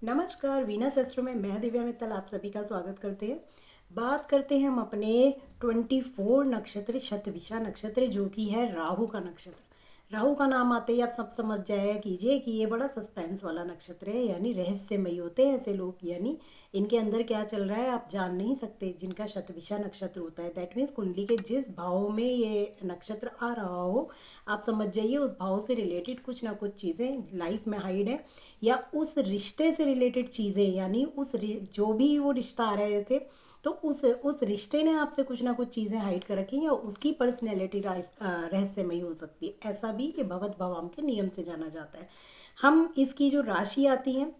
नमस्कार, वीना शास्त्रों में मैं दिव्या मित्तल आप सभी का स्वागत करते हैं। बात करते हैं हम अपने 24 नक्षत्र शतभिषा नक्षत्र जो कि है राहु का नक्षत्र। राहु का नाम आते ही आप सब समझ जाया कीजिए कि ये बड़ा सस्पेंस वाला नक्षत्र है, यानी रहस्यमयी होते हैं ऐसे लोग, यानी इनके अंदर क्या चल रहा है आप जान नहीं सकते। जिनका शतभिषा नक्षत्र होता है दैट मीन्स कुंडली के जिस भाव में ये नक्षत्र आ रहा हो आप समझ जाइए उस भाव से रिलेटेड कुछ ना कुछ चीज़ें लाइफ में हाइड है, या उस रिश्ते से रिलेटेड चीज़ें, यानी जो भी वो रिश्ता आ रहा है जैसे, तो उस रिश्ते ने आपसे कुछ ना कुछ चीज़ें हाइड कर रखी हैं, या उसकी पर्सनैलिटी रहस्यमयी हो सकती है। ऐसा भी ये भगवत भवाम के नियम से जाना जाता है। हम इसकी जो राशि आती है,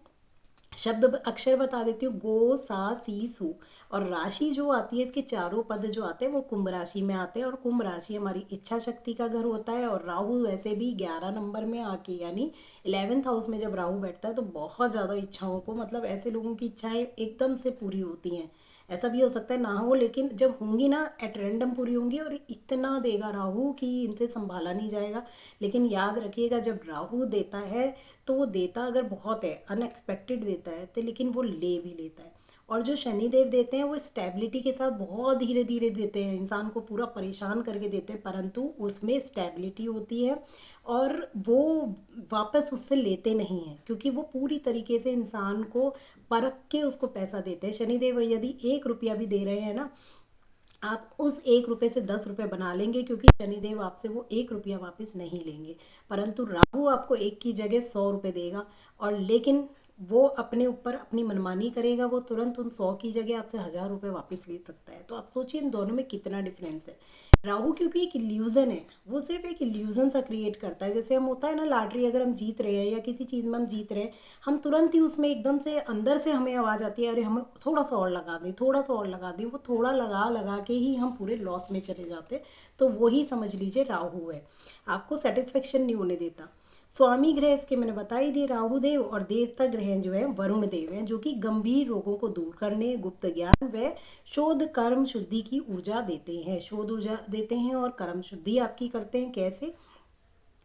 शब्द अक्षर बता देती हूँ, गो सा सी सू। और राशि जो आती है, इसके चारों पद जो आते हैं वो कुंभ राशि में आते हैं, और कुंभ राशि हमारी इच्छा शक्ति का घर होता है। और राहु वैसे भी 11 नंबर में आके, यानी 11th हाउस में जब राहु बैठता है तो बहुत ज़्यादा इच्छाओं को, मतलब ऐसे लोगों की इच्छाएं एकदम से पूरी होती हैं। ऐसा भी हो सकता है ना हो, लेकिन जब होंगी ना एट रैंडम पूरी होंगी, और इतना देगा राहु कि इनसे संभाला नहीं जाएगा। लेकिन याद रखिएगा, जब राहु देता है तो वो देता अगर बहुत है, अनएक्सपेक्टेड देता है तो, लेकिन वो ले भी लेता है। और जो शनिदेव देते हैं वो स्टेबिलिटी के साथ बहुत धीरे धीरे देते हैं, इंसान को पूरा परेशान करके देते हैं, परंतु उसमें स्टेबिलिटी होती है। और वो वापस उससे लेते नहीं हैं, क्योंकि वो पूरी तरीके से इंसान को परख के उसको पैसा देते हैं। शनिदेव यदि 1 रुपया भी दे रहे हैं ना, आप उस 1 रुपये से 10 रुपये बना लेंगे, क्योंकि शनिदेव आपसे वो 1 रुपया वापस नहीं लेंगे। परंतु राहु आपको 1 की जगह 100 रुपये देगा, और लेकिन वो अपने ऊपर अपनी मनमानी करेगा, वो तुरंत उन 100 की जगह आपसे 1000 रुपये वापस ले सकता है। तो आप सोचिए इन दोनों में कितना डिफरेंस है। राहु क्योंकि एक इल्यूज़न है, वो सिर्फ एक इल्यूज़न सा क्रिएट करता है। जैसे हम होता है ना लॉटरी, अगर हम जीत रहे हैं या किसी चीज़ में हम जीत रहे हैं, हम तुरंत ही उसमें एकदम से अंदर से हमें आवाज़ आती है, अरे हम थोड़ा सा और लगा दें, थोड़ा सा और लगा दें। वो थोड़ा लगा लगा के ही हम पूरे लॉस में चले जाते हैं। तो वही समझ लीजिए राहु है, आपको सेटिस्फेक्शन नहीं होने देता। स्वामी ग्रह इसके मैंने बता ही दिए राहु देव, और देवता ग्रह जो है वरुण देव हैं, जो कि गंभीर रोगों को दूर करने, गुप्त ज्ञान व शोध कर्म शुद्धि की ऊर्जा देते हैं। शोध ऊर्जा देते हैं और कर्म शुद्धि आपकी करते हैं। कैसे,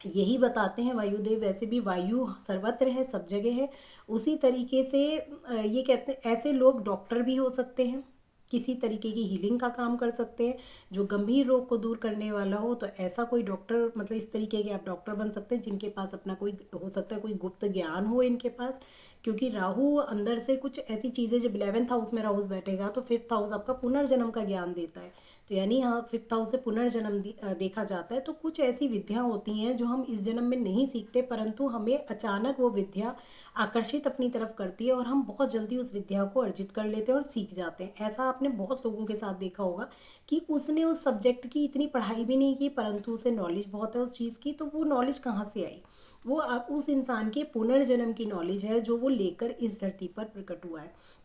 यही बताते हैं वायुदेव। वैसे भी वायु सर्वत्र है, सब जगह है। उसी तरीके से ये कहते हैं ऐसे लोग डॉक्टर भी हो सकते हैं, किसी तरीके की हीलिंग का काम कर सकते हैं। जो गंभीर रोग को दूर करने वाला हो तो ऐसा कोई डॉक्टर, मतलब इस तरीके के आप डॉक्टर बन सकते हैं जिनके पास अपना कोई, हो सकता है कोई गुप्त ज्ञान हो इनके पास। क्योंकि राहु अंदर से कुछ ऐसी चीज़ें, जब 11th हाउस में राहु बैठेगा तो 5th हाउस आपका पुनर्जन्म का ज्ञान देता है। तो यानी यहाँ 5th हाउस से पुनर्जन्म देखा जाता है। तो कुछ ऐसी विद्या होती हैं जो हम इस जन्म में नहीं सीखते, परंतु हमें अचानक वो विद्या आकर्षित अपनी तरफ करती है, और हम बहुत जल्दी उस विद्या को अर्जित कर लेते हैं और सीख जाते हैं। ऐसा आपने बहुत लोगों के साथ देखा होगा कि उसने उस सब्जेक्ट की इतनी पढ़ाई भी नहीं की, परंतु उसे नॉलेज बहुत है उस चीज़ की। तो वो नॉलेज कहाँ से आई? वो आप उस इंसान के पुनर्जन्म की नॉलेज है, जो वो लेकर इस धरती पर प्रकट हुआ है।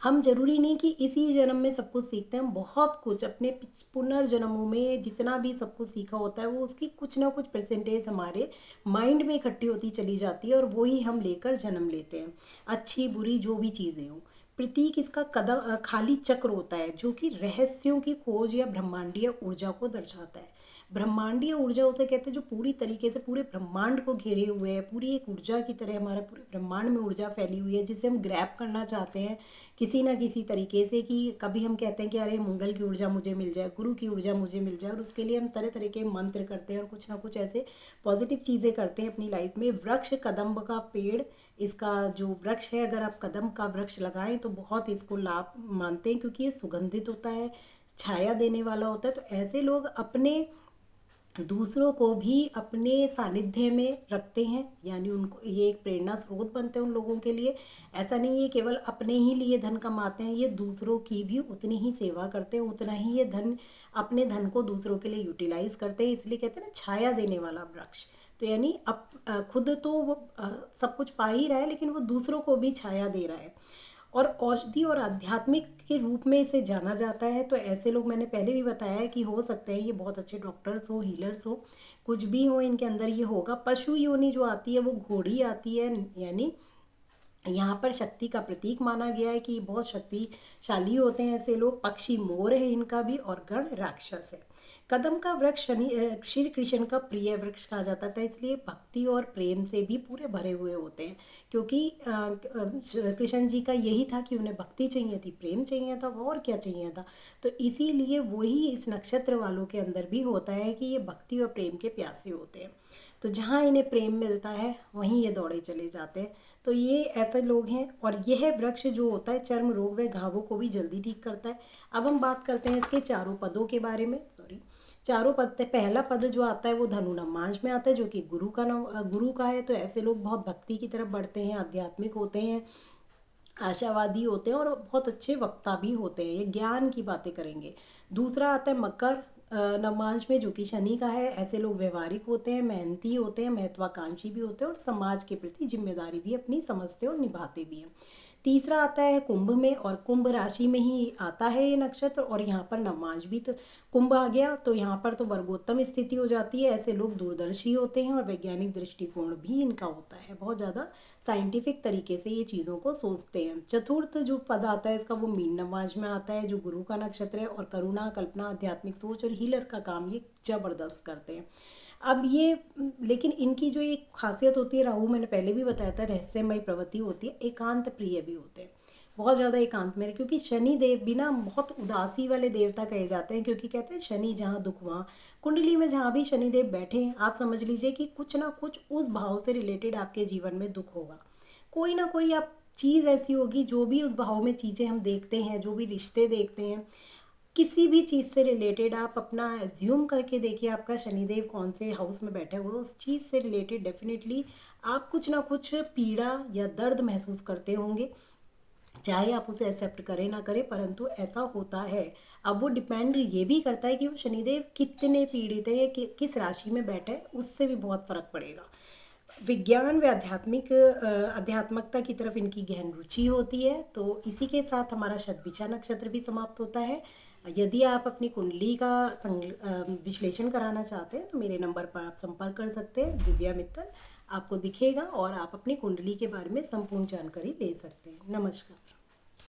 हम जरूरी नहीं कि इसी जन्म में सब कुछ सीखते हैं, हम बहुत कुछ अपने पुनर्जन्मों में जितना भी सब कुछ सीखा होता है, वो उसकी कुछ ना कुछ परसेंटेज हमारे माइंड में इकट्ठी होती चली जाती है, और वही हम लेकर जन्म लेते हैं, अच्छी बुरी जो भी चीज़ें हों। प्रतीक इसका कदम खाली चक्र होता है, जो कि रहस्यों की खोज या ब्रह्मांडीय ऊर्जा को दर्शाता है। ब्रह्मांडीय ऊर्जा उसे कहते हैं जो पूरी तरीके से पूरे ब्रह्मांड को घेरे हुए है, पूरी एक ऊर्जा की तरह हमारे पूरे ब्रह्मांड में ऊर्जा फैली हुई है, जिसे हम ग्रैब करना चाहते हैं किसी ना किसी तरीके से। कि कभी हम कहते हैं कि अरे मंगल की ऊर्जा मुझे मिल जाए, गुरु की ऊर्जा मुझे मिल जाए, और उसके लिए हम तरह तरह के मंत्र करते हैं और कुछ ना कुछ ऐसे पॉजिटिव चीज़ें करते हैं अपनी लाइफ में। वृक्ष कदम्ब का पेड़, इसका जो वृक्ष है, अगर आप कदम का वृक्ष लगाएं तो बहुत इसको लाभ मानते हैं, क्योंकि ये सुगंधित होता है, छाया देने वाला होता है। तो ऐसे लोग अपने दूसरों को भी अपने सानिध्य में रखते हैं, यानी उनको ये एक प्रेरणा स्रोत बनते हैं उन लोगों के लिए। ऐसा नहीं है केवल अपने ही लिए धन कमाते हैं, ये दूसरों की भी उतनी ही सेवा करते हैं, उतना ही ये धन, अपने धन को दूसरों के लिए यूटिलाइज करते हैं। इसलिए कहते हैं ना छाया देने वाला वृक्ष। तो यानी अब खुद तो वो सब कुछ पा ही रहा है, लेकिन वो दूसरों को भी छाया दे रहा है। और औषधि और आध्यात्मिक के रूप में इसे जाना जाता है। तो ऐसे लोग, मैंने पहले भी बताया है कि हो सकते हैं ये बहुत अच्छे डॉक्टर्स हो, हीलर्स हो, कुछ भी हो इनके अंदर ये होगा। पशु योनि जो आती है वो घोड़ी आती है, यानी यहाँ पर शक्ति का प्रतीक माना गया है कि बहुत शक्तिशाली होते हैं ऐसे लोग। पक्षी मोर है इनका भी, और गण राक्षस है। कदम का वृक्ष श्री कृष्ण का प्रिय वृक्ष कहा जाता था, इसलिए भक्ति और प्रेम से भी पूरे भरे हुए होते हैं, क्योंकि कृष्ण जी का यही था कि उन्हें भक्ति चाहिए थी, प्रेम चाहिए था, और क्या चाहिए था। तो इसीलिए वही इस नक्षत्र वालों के अंदर भी होता है कि ये भक्ति और प्रेम के प्यासे होते हैं। तो जहाँ इन्हें प्रेम मिलता है वहीं ये दौड़े चले जाते हैं। तो ये ऐसे लोग हैं। और यह वृक्ष जो होता है चर्म रोग व घावों को भी जल्दी ठीक करता है। अब हम बात करते हैं इसके चारों पदों के बारे में। चारों पद, पहला पद जो आता है वो धनु नमाज में आता है, जो कि गुरु का है। तो ऐसे लोग बहुत भक्ति की तरफ बढ़ते हैं, आध्यात्मिक होते हैं, आशावादी होते हैं, और बहुत अच्छे वक्ता भी होते हैं, ये ज्ञान की बातें करेंगे। दूसरा आता है मकर नमाज में, जो कि शनि का है। ऐसे लोग व्यवहारिक होते हैं, मेहनती होते हैं, महत्वाकांक्षी भी होते हैं, और समाज के प्रति जिम्मेदारी भी अपनी समझते और निभाते भी हैं। तीसरा आता है कुंभ में, और कुंभ राशि में ही आता है ये नक्षत्र। और यहाँ पर नमाज भी, तो कुंभ आ गया तो यहाँ पर तो वर्गोत्तम स्थिति हो जाती है। ऐसे लोग दूरदर्शी होते हैं, और वैज्ञानिक दृष्टिकोण भी इनका होता है, बहुत ज़्यादा साइंटिफिक तरीके से ये चीज़ों को सोचते हैं। चतुर्थ जो पद आता है इसका वो मीन नमाज में आता है, जो गुरु का नक्षत्र है। और करुणा, कल्पना, आध्यात्मिक सोच और हीलर का काम ये जबरदस्त करते हैं। अब ये, लेकिन इनकी जो एक खासियत होती है, राहु मैंने पहले भी बताया था, रहस्यमय प्रवृत्ति होती है, एकांत प्रिय भी होते हैं, बहुत ज़्यादा एकांत में। क्योंकि शनि देव भी ना बहुत उदासी वाले देवता कहे जाते हैं, क्योंकि कहते हैं शनि जहाँ दुख वहाँ। कुंडली में जहाँ भी शनिदेव बैठे हैं, आप समझ लीजिए कि कुछ ना कुछ उस भाव से रिलेटेड आपके जीवन में दुख होगा। कोई ना कोई आप चीज़ ऐसी होगी, जो भी उस भाव में चीज़ें हम देखते हैं, जो भी रिश्ते देखते हैं, किसी भी चीज़ से रिलेटेड आप अपना एज्यूम करके देखिए आपका शनिदेव कौन से हाउस में बैठे हुए, उस चीज़ से रिलेटेड डेफिनेटली आप कुछ ना कुछ पीड़ा या दर्द महसूस करते होंगे, चाहे आप उसे एक्सेप्ट करें ना करें, परंतु ऐसा होता है। अब वो डिपेंड ये भी करता है कि वो शनिदेव कितने पीड़ित है, किस राशि में बैठे है, उससे भी बहुत फर्क पड़ेगा। विज्ञान व आध्यात्मिकता की तरफ इनकी गहन रुचि होती है। तो इसी के साथ हमारा शतभिषा नक्षत्र भी समाप्त होता है। यदि आप अपनी कुंडली का विश्लेषण कराना चाहते हैं तो मेरे नंबर पर आप संपर्क कर सकते हैं, दिव्या मित्तल आपको दिखेगा, और आप अपनी कुंडली के बारे में संपूर्ण जानकारी ले सकते हैं। नमस्कार।